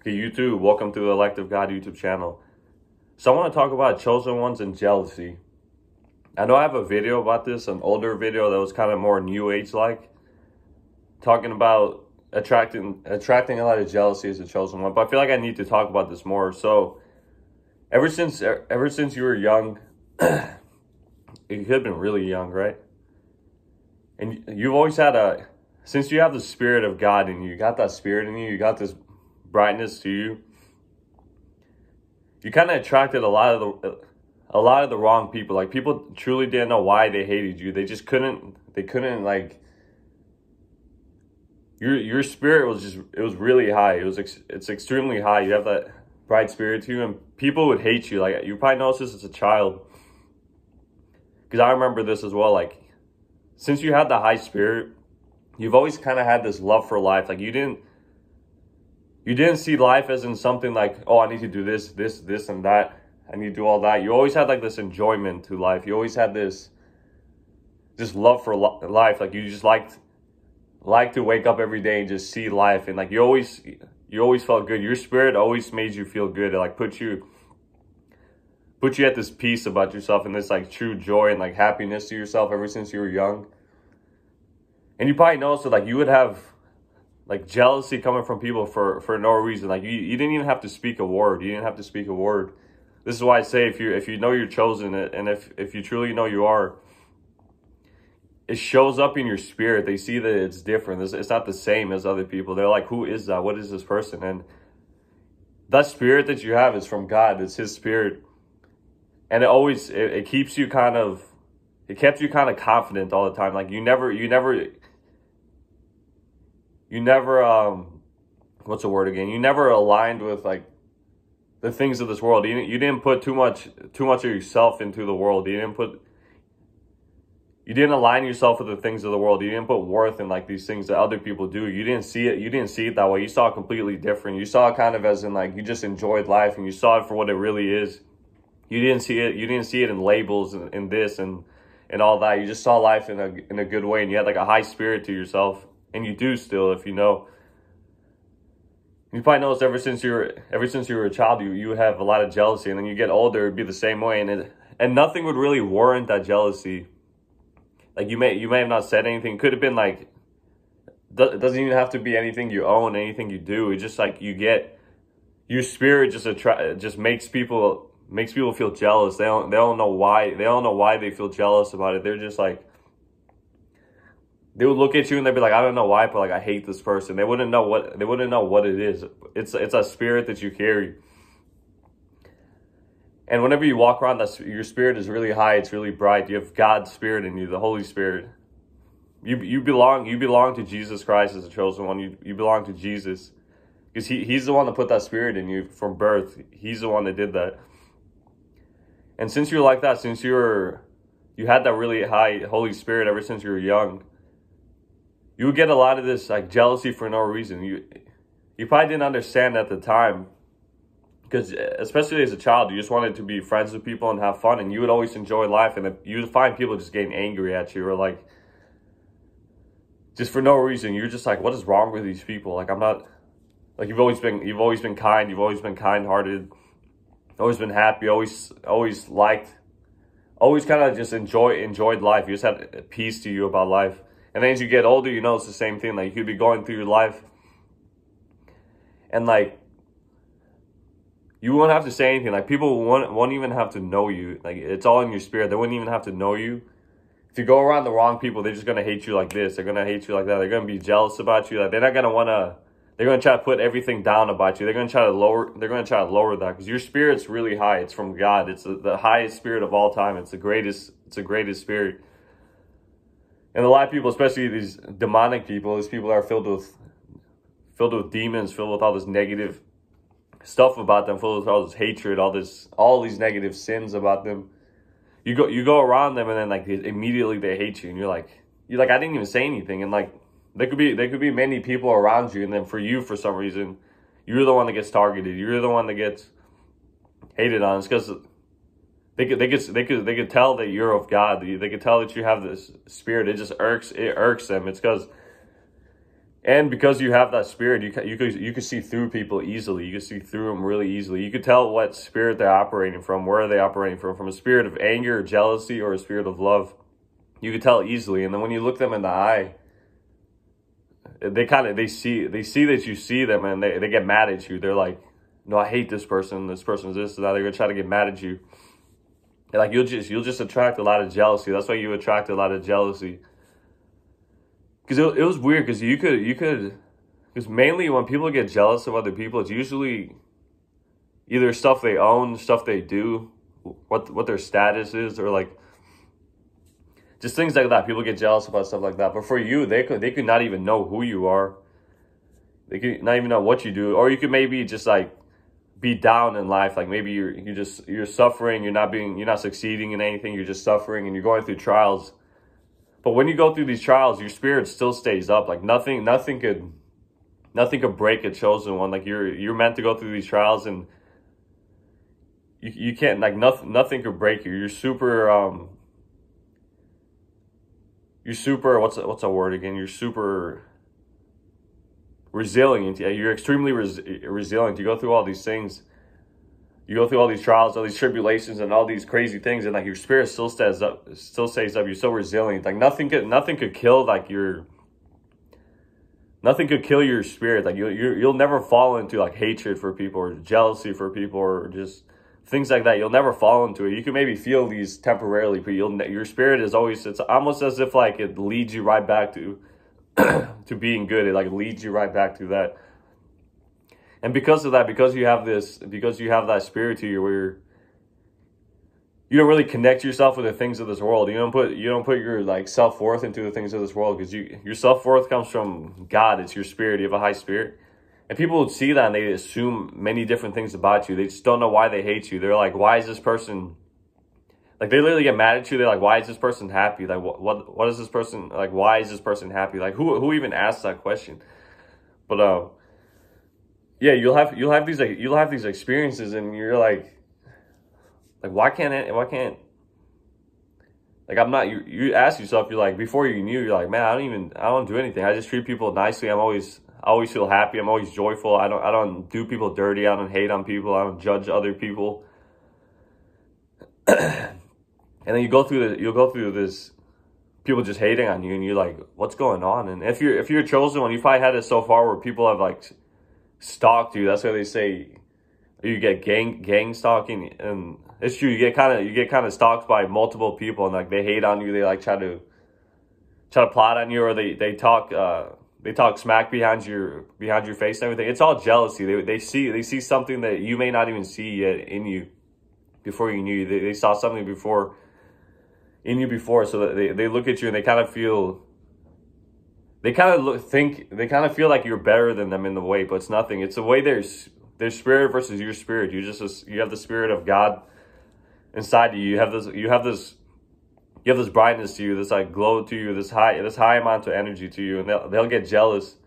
Okay, YouTube, welcome to the Elect of God YouTube channel. So I want to talk about chosen ones and jealousy. I know I have a video about this, an older video that was kind of more new age like, talking about attracting a lot of jealousy as a chosen one. But I feel like I need to talk about this more. So ever since you were young, you could have been really young, right? And you've always had since you have the Spirit of God in you, you got that Spirit in you, you got this brightness to you. You kind of attracted a lot of the wrong people. Like, people truly didn't know why they hated you. They just couldn't. They couldn't, like. Your spirit was just, it was really high. It's extremely high. You have that bright spirit to you, and people would hate you. Like, you probably noticed this as a child, because I remember this as well. Like, since you had the high spirit, you've always kind of had this love for life. Like, you didn't see life as in something like, oh, I need to do this, and that. I need to do all that. You always had like this enjoyment to life. You always had this love for life. Like, you just like to wake up every day and just see life. And like, you always felt good. Your spirit always made you feel good. It like put you at this peace about yourself and this like true joy and like happiness to yourself ever since you were young. And you probably noticed that like you would have like jealousy coming from people for no reason. Like, you didn't even have to speak a word. You didn't have to speak a word. This is why I say, if you know you're chosen, and if you truly know you are, it shows up in your spirit. They see that it's different. It's not the same as other people. They're like, who is that? What is this person? And that spirit that you have is from God. It's His Spirit. And it keeps you kind of, it kept you kind of confident all the time. Like, you never, what's the word again? You never aligned with like the things of this world. You didn't put too much of yourself into the world. You didn't align yourself with the things of the world. You didn't put worth in like these things that other people do. You didn't see it that way. You saw it completely different. You saw it kind of as in like, you just enjoyed life and you saw it for what it really is. You didn't see it in labels and in this and all that. You just saw life in a good way, and you had like a high spirit to yourself. And you do still, if you know. You probably noticed ever since you were a child, you would have a lot of jealousy, and then you get older, it'd be the same way, and nothing would really warrant that jealousy. Like, you may have not said anything. It could have been like, it doesn't even have to be anything you own, anything you do. It's just like, you get, your spirit just makes people feel jealous. They don't know why. They don't know why they feel jealous about it. They're just like, they would look at you and they'd be like, I don't know why, but like, I hate this person. They wouldn't know what it is. It's a spirit that you carry. And whenever you walk around, your spirit is really high. It's really bright. You have God's Spirit in you, the Holy Spirit. You belong to Jesus Christ as a chosen one. You belong to Jesus, because he's the one that put that spirit in you from birth. He's the one that did that. And since you're like that, since you had that really high Holy Spirit ever since you were young, you would get a lot of this like jealousy for no reason. You probably didn't understand at the time, because especially as a child, you just wanted to be friends with people and have fun, and you would always enjoy life, and you would find people just getting angry at you, or like, just for no reason. You're just like, what is wrong with these people? Like, I'm not, like, you've always been kind, you've always been kind-hearted, always been happy, always liked, always kind of just enjoyed life. You just had peace to you about life. And then as you get older, you know it's the same thing. Like, you could be going through your life, and like, you won't have to say anything. Like, people won't even have to know you. Like, it's all in your spirit. They wouldn't even have to know you. If you go around the wrong people, they're just going to hate you like this. They're going to hate you like that. They're going to be jealous about you. Like, they're not going to want to, they're going to try to put everything down about you. They're going to try to lower that, because your spirit's really high. It's from God. It's the highest spirit of all time. It's the greatest spirit. And a lot of people, especially these demonic people, these people that are filled with demons, filled with all this negative stuff about them, filled with all this hatred, all these negative sins about them. You go around them, and then like, immediately they hate you, and you're like, I didn't even say anything. And like, there could be many people around you, and then for you, for some reason, you're the one that gets targeted. You're the one that gets hated on. It's because they could tell that you're of God. They could tell that you have this spirit. It irks them. It's because And because you have that spirit, you could see through people easily. You could see through them really easily. You could tell what spirit they're operating from. Where are they operating from a spirit of anger or jealousy or a spirit of love. You could tell easily. And then when you look them in the eye, they see that you see them, and they get mad at you. They're like, no, I hate this person. This person's this and that. They're gonna try to get mad at you. And like you'll just attract a lot of jealousy. That's why you attract a lot of jealousy. Because it was weird, because because mainly when people get jealous of other people, it's usually either stuff they own, stuff they do, what their status is, or like just things like that. People get jealous about stuff like that. But for you, they could not even know who you are. They could not even know what you do, or you could maybe just like be down in life. Like maybe you're suffering. You're not succeeding in anything. You're just suffering, and you're going through trials. But when you go through these trials, your spirit still stays up. Like nothing could break a chosen one. Like you're meant to go through these trials, and you can't, like nothing could break you. You're super what's a word again? You're super resilient. Yeah, you're extremely resilient. You go through all these things. You go through all these trials, all these tribulations, and all these crazy things, and like your spirit still stays up. You're so resilient. Like nothing could kill nothing could kill your spirit. Like you'll never fall into like hatred for people or jealousy for people or just things like that. You'll never fall into it. You can maybe feel these temporarily, but your spirit is always. It's almost as if like it leads you right back to to being good. It like leads you right back to that. And because of that, because you have that spirit to you, where you don't really connect yourself with the things of this world. You don't put your like self-worth into the things of this world, because your self-worth comes from God. It's your spirit. You have a high spirit. And people would see that and they assume many different things about you. They just don't know why they hate you. They're like, why is this person, like they literally get mad at you. They're like, why is this person happy? Like what is this person, like why is this person happy? Like who even asked that question? But yeah, you'll have these experiences, and you're like why can't like I'm not, you ask yourself, you're like, before you knew, you're like, man, I don't do anything. I just treat people nicely. I always feel happy. I'm always joyful. I don't do people dirty. I don't hate on people. I don't judge other people. And then you'll go through this people just hating on you, and you're like, what's going on? And if you're a chosen one, you probably had it so far where people have like stalked you. That's why they say you get gang stalking, and it's true. You get kind of stalked by multiple people, and like they hate on you. They like try to plot on you, or they talk smack behind your face and everything. It's all jealousy. They see something that you may not even see yet in you before you knew you. They saw something in you before, so that they look at you and they kind of feel. They kind of feel like you're better than them in the way, but it's nothing. It's the way their spirit versus your spirit. You have the spirit of God inside you. You have this brightness to you, this like glow to you, this high amount of energy to you, and they'll get jealous.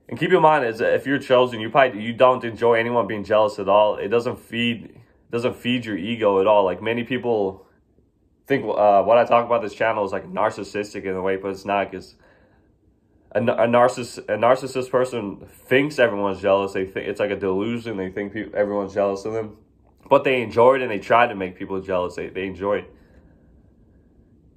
And keep in mind, is that if you're chosen, you don't enjoy anyone being jealous at all. It doesn't feed your ego at all. Like many people think what I talk about this channel is like narcissistic in a way, but it's not, because a narcissist person thinks everyone's jealous. They think it's like a delusion. They think everyone's jealous of them, but they enjoy it, and they try to make people jealous. They enjoy it.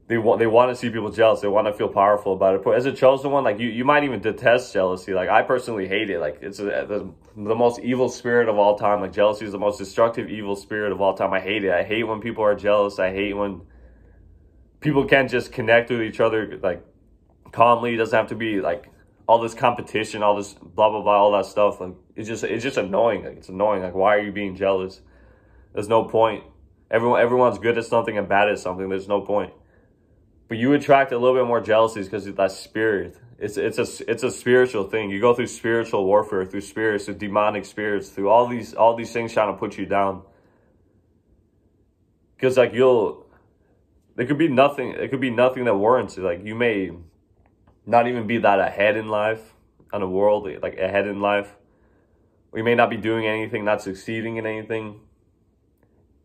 They want to see people jealous. They want to feel powerful about it. But as a chosen one, like you might even detest jealousy. Like I personally hate it. Like it's the most evil spirit of all time. Like jealousy is the most destructive, evil spirit of all time. I hate it. I hate when people are jealous. I hate when people can't just connect with each other like calmly. It doesn't have to be like all this competition, all this blah blah blah, all that stuff. Like it's just annoying. Like it's annoying. Like why are you being jealous? There's no point. Everyone's good at something and bad at something. There's no point. But you attract a little bit more jealousies because of that spirit. It's a spiritual thing. You go through spiritual warfare, through spirits, through demonic spirits, through all these things trying to put you down. Because like there could be nothing that warrants it. Like you may not even be that ahead in life, on the world, like ahead in life. Or you may not be doing anything, not succeeding in anything.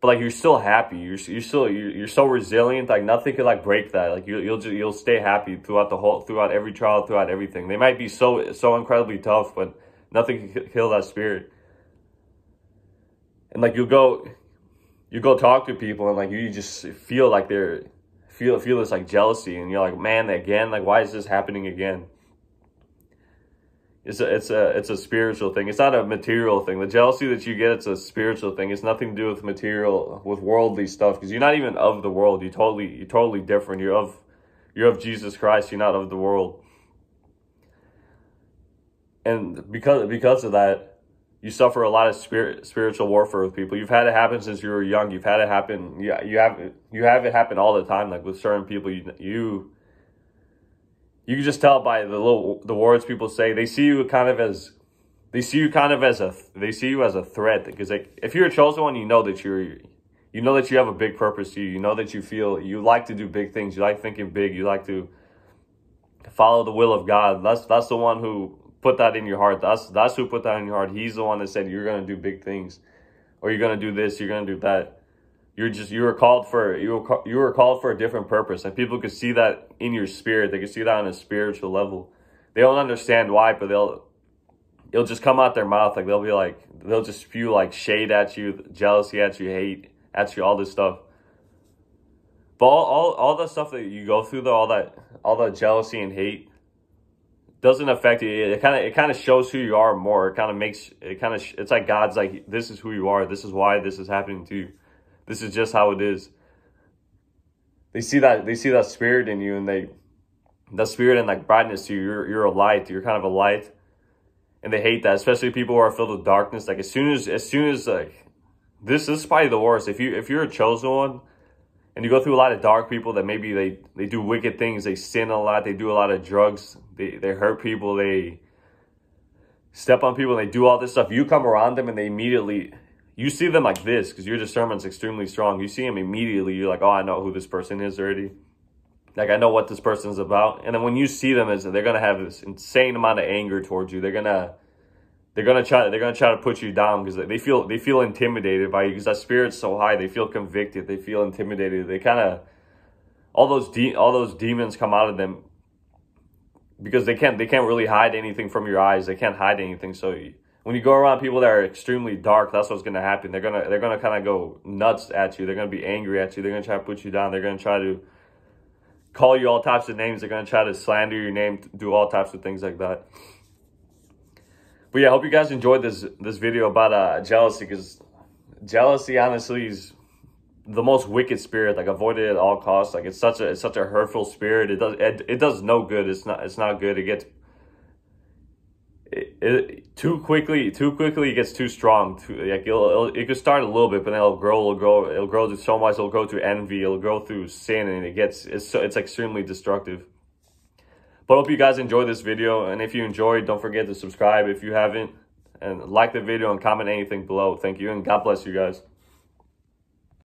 but like you're still happy. You're so resilient. Like nothing could like break that. Like you'll stay happy throughout every trial, throughout everything. They might be so incredibly tough, but nothing can kill that spirit. And like you go talk to people, and like you just feel like feel this like jealousy, and you're like, man, again, like why is this happening again? It's a spiritual thing. It's not a material thing. The jealousy that you get, it's a spiritual thing. It's nothing to do with worldly stuff, because you're not even of the world. You're totally different. You're of Jesus Christ. You're not of the world. And because of that, you suffer a lot of spiritual warfare with people. You've had it happen since you were young. You've had it happen. Yeah, you have it happen all the time. Like with certain people, you can just tell by the words people say. They see you kind of as a threat, because like if you're a chosen one, you know that you have a big purpose to you. You know that you like to do big things. You like thinking big. You like to follow the will of God. That's the one who put that in your heart. That's who put that in your heart. He's the one that said you're gonna do big things, or you're gonna do this, you're gonna do that. You were called for a different purpose, and people could see that in your spirit. They could see that on a spiritual level. They don't understand why, but it'll just come out their mouth. Like they'll just spew like shade at you, jealousy at you, hate at you, all this stuff. But all the stuff that you go through, though, all the jealousy and hate doesn't affect you. It kind of shows who you are more. It's like God's like, this is who you are. This is why this is happening to you. This is just how it is. They see that spirit in you, and that spirit and like brightness to you. You're a light. You're kind of a light, and they hate that, especially people who are filled with darkness. Like as soon as like this is probably the worst. If you're a chosen one, and you go through a lot of dark people that maybe they do wicked things, they sin a lot, they do a lot of drugs, they hurt people, they step on people, and they do all this stuff. You come around them, and they immediately. You see them like this, because your discernment's extremely strong. You see them immediately. You're like, oh, I know who this person is already. Like, I know what this person's about. And then when you see them, they're gonna have this insane amount of anger towards you. They're gonna try to put you down, because they feel intimidated by you, because that spirit's so high. They feel convicted. They feel intimidated. They kind of all those demons come out of them, because they can't really hide anything from your eyes. They can't hide anything. So when you go around people that are extremely dark, that's what's going to happen. They're gonna kind of go nuts at you. They're going to be angry at you. They're going to try to put you down. They're going to try to call you all types of names. They're going to try to slander your name, do all types of things like that. But yeah, I hope you guys enjoyed this video about jealousy, because jealousy honestly is the most wicked spirit. Like, avoid it at all costs. Like, it's such a hurtful spirit. It does no good. It's not good. It gets too quickly it gets too strong. It could start a little bit, but then it'll grow to so much. It'll grow through envy, it'll grow through sin, and it's extremely destructive. But I hope you guys enjoyed this video, and if you enjoyed, don't forget to subscribe if you haven't, and like the video and comment anything below. Thank you, and God bless you guys.